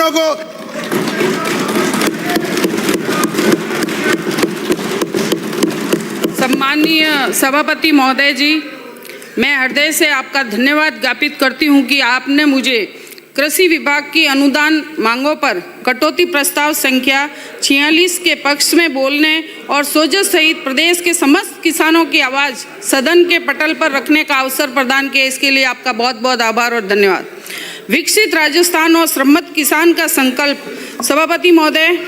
किसानों को। सम्माननीय सभापति महोदय जी, मैं हृदय से आपका धन्यवाद ज्ञापित करती हूं कि आपने मुझे कृषि विभाग की अनुदान मांगों पर कटौती प्रस्ताव संख्या 46 के पक्ष में बोलने और सोजत सहित प्रदेश के समस्त किसानों की आवाज़ सदन के पटल पर रखने का अवसर प्रदान किया। इसके लिए आपका बहुत बहुत आभार और धन्यवाद। विकसित राजस्थान और श्रमत किसान का संकल्प। सभापति महोदय,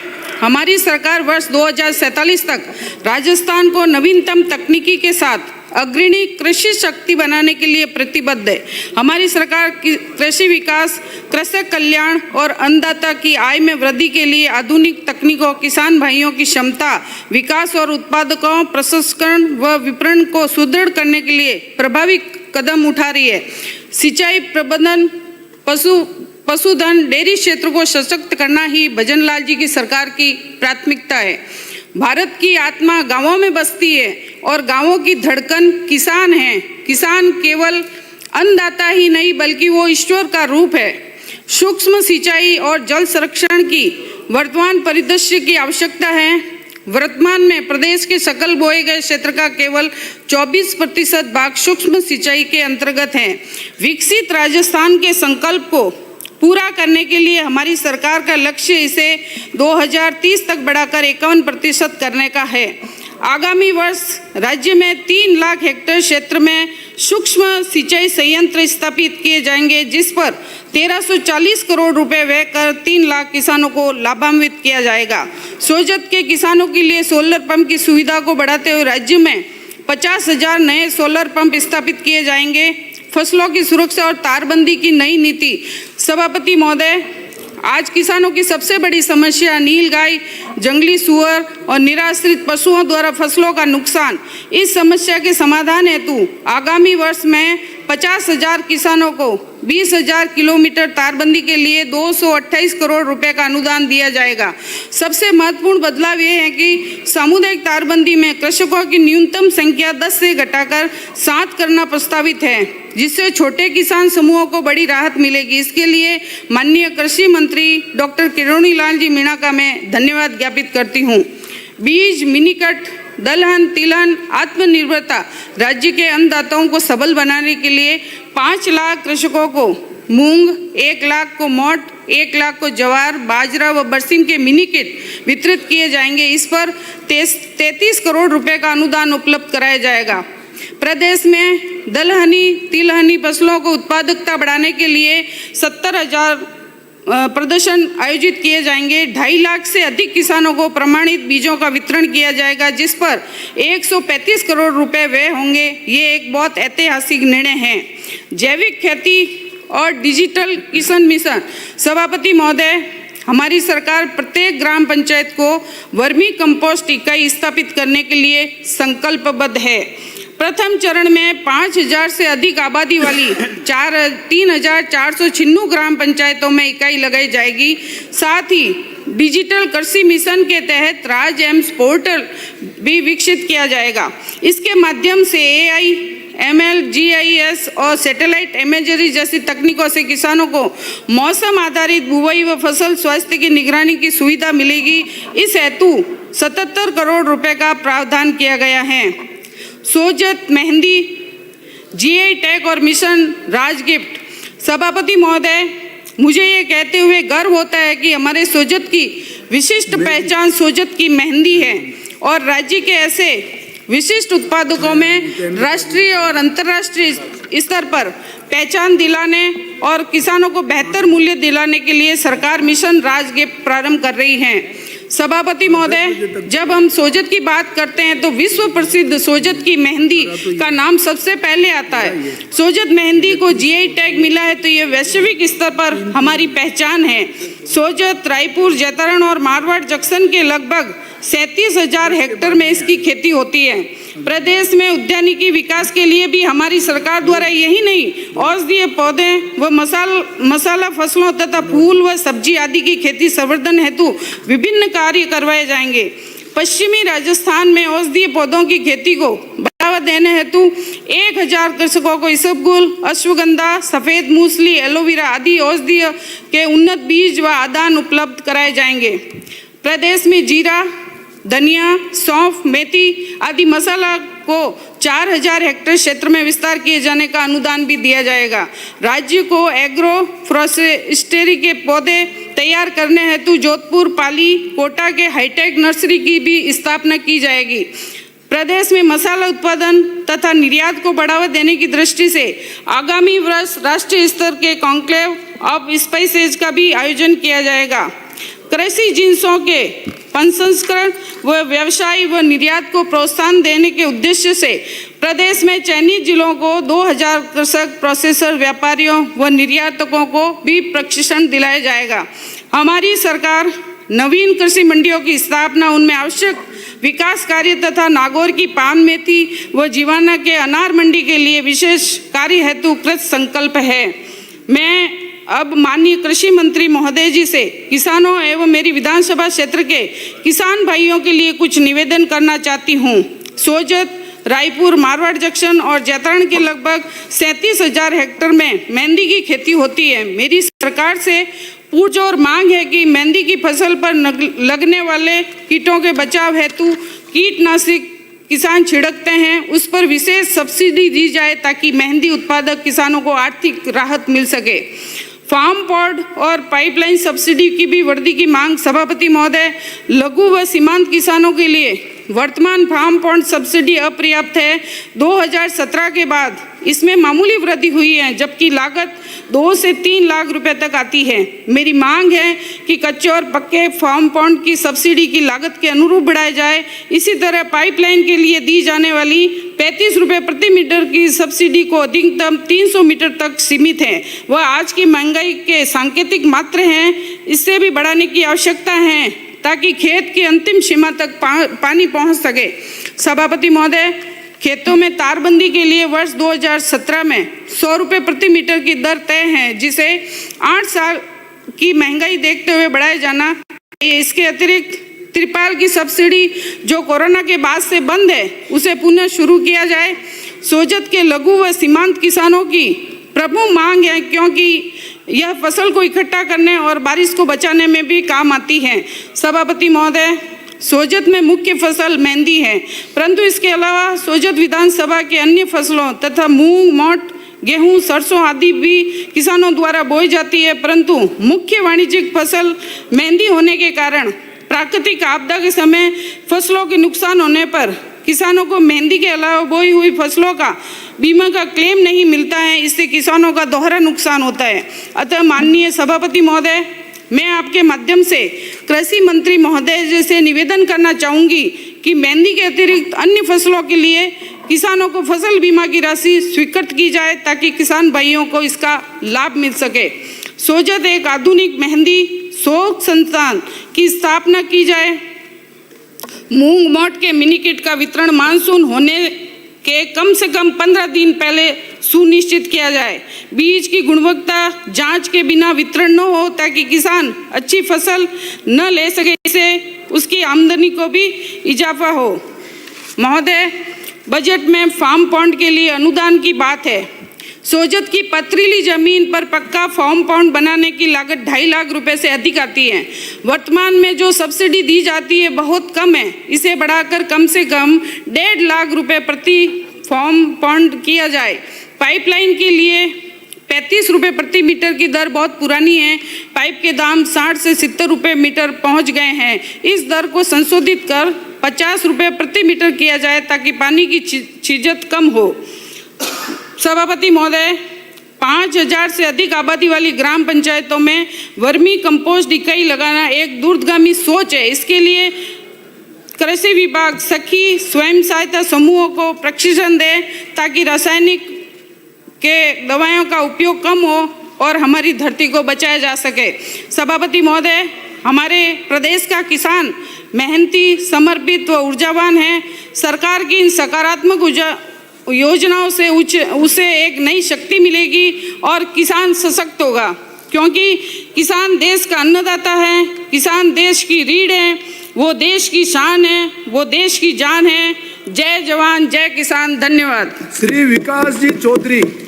हमारी सरकार वर्ष 2047 तक राजस्थान को नवीनतम तकनीकी के साथ अग्रणी कृषि शक्ति बनाने के लिए प्रतिबद्ध है। हमारी सरकार कृषि विकास, कृषक कल्याण और अन्नदाता की आय में वृद्धि के लिए आधुनिक तकनीकों, किसान भाइयों की क्षमता विकास और उत्पादकों प्रसंस्करण व विपणन को सुदृढ़ करने के लिए प्रभावी कदम उठा रही है। सिंचाई प्रबंधन, पशुधन, डेयरी क्षेत्र को सशक्त करना ही भजनलाल जी की सरकार की प्राथमिकता है। भारत की आत्मा गांवों में बसती है और गांवों की धड़कन किसान है। किसान केवल अन्नदाता ही नहीं बल्कि वो ईश्वर का रूप है। सूक्ष्म सिंचाई और जल संरक्षण की वर्तमान परिदृश्य की आवश्यकता है। वर्तमान में प्रदेश के सकल बोए गए क्षेत्र का केवल 24% भाग सूक्ष्म सिंचाई के अंतर्गत है। विकसित राजस्थान के संकल्प को पूरा करने के लिए हमारी सरकार का लक्ष्य इसे 2030 तक बढ़ाकर 51% करने का है। आगामी वर्ष राज्य में 3 लाख हेक्टेयर क्षेत्र में सूक्ष्म सिंचाई संयंत्र स्थापित किए जाएंगे, जिस पर 1340 करोड़ रुपए व्यय कर 3 लाख किसानों को लाभान्वित किया जाएगा। सोजत के किसानों के लिए सोलर पंप की सुविधा को बढ़ाते हुए राज्य में 50,000 नए सोलर पंप स्थापित किए जाएंगे। फसलों की सुरक्षा और तारबंदी की नई नीति। सभापति महोदय, आज किसानों की सबसे बड़ी समस्या नीलगाय, जंगली सुअर और निराश्रित पशुओं द्वारा फसलों का नुकसान। इस समस्या के समाधान हेतु आगामी वर्ष में 50,000 किसानों को 20,000 किलोमीटर तारबंदी के लिए 228 करोड़ रुपए का अनुदान दिया जाएगा। सबसे महत्वपूर्ण बदलाव ये है कि सामुदायिक तारबंदी में कृषकों की न्यूनतम संख्या 10 से घटाकर 7 करना प्रस्तावित है, जिससे छोटे किसान समूहों को बड़ी राहत मिलेगी। इसके लिए माननीय कृषि मंत्री डॉक्टर किरोड़ी लाल जी मीणा का मैं धन्यवाद ज्ञापित करती हूँ। बीज, मिनीकट, दलहन, तिलहन, आत्मनिर्भरता। राज्य के अन्नदाताओं को सबल बनाने के लिए 5 लाख कृषकों को मूंग, 1 लाख को मोट, 1 लाख को ज्वार, बाजरा व बरसीम के मिनी किट वितरित किए जाएंगे। इस पर 33 करोड़ रुपए का अनुदान उपलब्ध कराया जाएगा। प्रदेश में दलहनी, तिलहनी फसलों को उत्पादकता बढ़ाने के लिए 70,000 प्रदर्शन आयोजित किए जाएंगे। 2.5 लाख से अधिक किसानों को प्रमाणित बीजों का वितरण किया जाएगा, जिस पर 135 करोड़ रुपए व्यय होंगे। ये एक बहुत ऐतिहासिक निर्णय है। जैविक खेती और डिजिटल किसान मिशन। सभापति महोदय, हमारी सरकार प्रत्येक ग्राम पंचायत को वर्मी कंपोस्ट इकाई स्थापित करने के लिए संकल्पबद्ध है। प्रथम चरण में 5,000 से अधिक आबादी वाली 3,496 ग्राम पंचायतों में इकाई लगाई जाएगी। साथ ही डिजिटल कृषि मिशन के तहत राज एम्स पोर्टल भी विकसित किया जाएगा। इसके माध्यम से AI, ML, GIS और सैटेलाइट इमेजरी जैसी तकनीकों से किसानों को मौसम आधारित बुवाई व फसल स्वास्थ्य की निगरानी की सुविधा मिलेगी। इस हेतु 77 करोड़ रुपए का प्रावधान किया गया है। सोजत मेहंदी, GI टैग और मिशन राज गिफ्ट। सभापति महोदय, मुझे ये कहते हुए गर्व होता है कि हमारे सोजत की विशिष्ट पहचान सोजत की मेहंदी है और राज्य के ऐसे विशिष्ट उत्पादकों में राष्ट्रीय और अंतर्राष्ट्रीय स्तर पर पहचान दिलाने और किसानों को बेहतर मूल्य दिलाने के लिए सरकार मिशन राज गिफ्ट प्रारंभ कर रही है। सभापति महोदय, जब हम सोजत की बात करते हैं तो विश्व प्रसिद्ध सोजत की मेहंदी का नाम सबसे पहले आता है। सोजत मेहंदी को GI टैग मिला है तो ये वैश्विक स्तर पर हमारी पहचान है। सोजत, रायपुर, जैतारण और मारवाड़ जंक्शन के लगभग 37,000 हेक्टेयर में इसकी खेती होती है। प्रदेश में उद्यानिकी विकास के लिए भी हमारी सरकार द्वारा यही नहीं औषधीय पौधे व मसाला फसलों तथा फूल व सब्जी आदि की खेती संवर्धन हेतु विभिन्न कार्य करवाए जाएंगे। पश्चिमी राजस्थान में औषधीय पौधों की खेती को बढ़ावा देने हेतु 1000 कृषकों को इसबगुल, अश्वगंधा, सफ़ेद मूसली, एलोवेरा आदि औषधीय के उन्नत बीज व आदान उपलब्ध कराए जाएंगे। प्रदेश में जीरा, धनिया, सौंफ, मेथी आदि मसाला को 4000 हेक्टेयर क्षेत्र में विस्तार किए जाने का अनुदान भी दिया जाएगा। राज्य को एग्रो फॉरेस्ट्री के पौधे तैयार करने हेतु जोधपुर, पाली, कोटा के हाईटेक नर्सरी की भी स्थापना की जाएगी। प्रदेश में मसाला उत्पादन तथा निर्यात को बढ़ावा देने की दृष्टि से आगामी वर्ष राष्ट्रीय स्तर के कॉन्क्लेव ऑफ स्पाइसेज का भी आयोजन किया जाएगा। कृषि जिन्सों के प्रसंस्करण व व्यवसाय व निर्यात को प्रोत्साहन देने के उद्देश्य से प्रदेश में चयनित जिलों को 2000 कृषक प्रोसेसर व्यापारियों व निर्यातकों को भी प्रशिक्षण दिलाया जाएगा। हमारी सरकार नवीन कृषि मंडियों की स्थापना, उनमें आवश्यक विकास कार्य तथा नागौर की पान मेथी व जीवाना के अनार मंडी के लिए विशेष कार्य हेतु कृत संकल्प है। मैं अब माननीय कृषि मंत्री महोदय जी से किसानों एवं मेरी विधानसभा क्षेत्र के किसान भाइयों के लिए कुछ निवेदन करना चाहती हूँ। सोजत, रायपुर, मारवाड़ जंक्शन और जैतरण के लगभग 37,000 हेक्टेयर में मेहंदी की खेती होती है। मेरी सरकार से पूछ और मांग है कि मेहंदी की फसल पर लगने वाले कीटों के बचाव हेतु कीटनाशक किसान छिड़कते हैं, उस पर विशेष सब्सिडी दी जाए ताकि मेहंदी उत्पादक किसानों को आर्थिक राहत मिल सके। फार्म पॉड और पाइपलाइन सब्सिडी की भी वृद्धि की मांग सभापति महोदय। लघु व सीमांत किसानों के लिए वर्तमान फार्म पॉड सब्सिडी अपर्याप्त है। 2017 के बाद इसमें मामूली वृद्धि हुई है, जबकि लागत 2 से 3 लाख रुपए तक आती है। मेरी मांग है कि कच्चे और पक्के फार्म पॉड की सब्सिडी की लागत के अनुरूप बढ़ाया जाए। इसी तरह पाइपलाइन के लिए दी जाने वाली 35 रुपये प्रति मीटर की सब्सिडी को अधिकतम 300 मीटर तक सीमित है। वह आज की महंगाई के सांकेतिक मात्र हैं, इससे भी बढ़ाने की आवश्यकता है ताकि खेत की अंतिम सीमा तक पानी पहुंच सके। सभापति महोदय, खेतों में तारबंदी के लिए वर्ष 2017 में 100 रुपये प्रति मीटर की दर तय है, जिसे 8 साल की महंगाई देखते हुए बढ़ाया जाना चाहिए। इसके अतिरिक्त त्रिपाल की सब्सिडी जो कोरोना के बाद से बंद है, उसे पुनः शुरू किया जाए। सोजत के लघु व सीमांत किसानों की प्रमुख मांग है, क्योंकि यह फसल को इकट्ठा करने और बारिश को बचाने में भी काम आती है। सभापति महोदय, सोजत में मुख्य फसल मेहंदी है, परंतु इसके अलावा सोजत विधानसभा के अन्य फसलों तथा मूंग, मोट, गेहूं, सरसों आदि भी किसानों द्वारा बोई जाती है, परंतु मुख्य वाणिज्यिक फसल मेहंदी होने के कारण प्राकृतिक आपदा के समय फसलों के नुकसान होने पर किसानों को मेहंदी के अलावा बोई हुई फसलों का बीमा का क्लेम नहीं मिलता है। इससे किसानों का दोहरा नुकसान होता है। अतः माननीय सभापति महोदय, मैं आपके माध्यम से कृषि मंत्री महोदय जी से निवेदन करना चाहूँगी कि मेहंदी के अतिरिक्त अन्य फसलों के लिए किसानों को फसल बीमा की राशि स्वीकृत की जाए ताकि किसान भाइयों को इसका लाभ मिल सके। सोजत एक आधुनिक मेहंदी शोध संस्थान की स्थापना की जाए। मूंग, मोट के मिनी किट का वितरण मानसून होने के कम से कम 15 दिन पहले सुनिश्चित किया जाए। बीज की गुणवत्ता जांच के बिना वितरण न हो ताकि किसान अच्छी फसल न ले सके, इससे उसकी आमदनी को भी इजाफा हो। महोदय, बजट में फार्म पॉन्ड के लिए अनुदान की बात है। सोजत की पथरीली जमीन पर पक्का फार्म पॉन्ड बनाने की लागत 2.5 लाख रुपए से अधिक आती है। वर्तमान में जो सब्सिडी दी जाती है बहुत कम है, इसे बढ़ाकर कम से कम 1.5 लाख रुपए प्रति फार्म पॉन्ड किया जाए। पाइपलाइन के लिए 35 रुपये प्रति मीटर की दर बहुत पुरानी है। पाइप के दाम 60 से 70 रुपये मीटर पहुंच गए हैं। इस दर को संशोधित कर 50 रुपये प्रति मीटर किया जाए ताकि पानी की छिजत कम हो। सभापति महोदय, 5000 से अधिक आबादी वाली ग्राम पंचायतों में वर्मी कंपोस्ट इकाई लगाना एक दूरगामी सोच है। इसके लिए कृषि विभाग सखी स्वयं सहायता समूहों को प्रशिक्षण दे ताकि रासायनिक के दवाओं का उपयोग कम हो और हमारी धरती को बचाया जा सके। सभापति महोदय, हमारे प्रदेश का किसान मेहनती, समर्पित व ऊर्जावान है। सरकार की इन सकारात्मक योजनाओं से उसे एक नई शक्ति मिलेगी और किसान सशक्त होगा, क्योंकि किसान देश का अन्नदाता है। किसान देश की रीढ़ है, वो देश की शान है, वो देश की जान है। जय जवान जय किसान। धन्यवाद। श्री विकास जी चौधरी।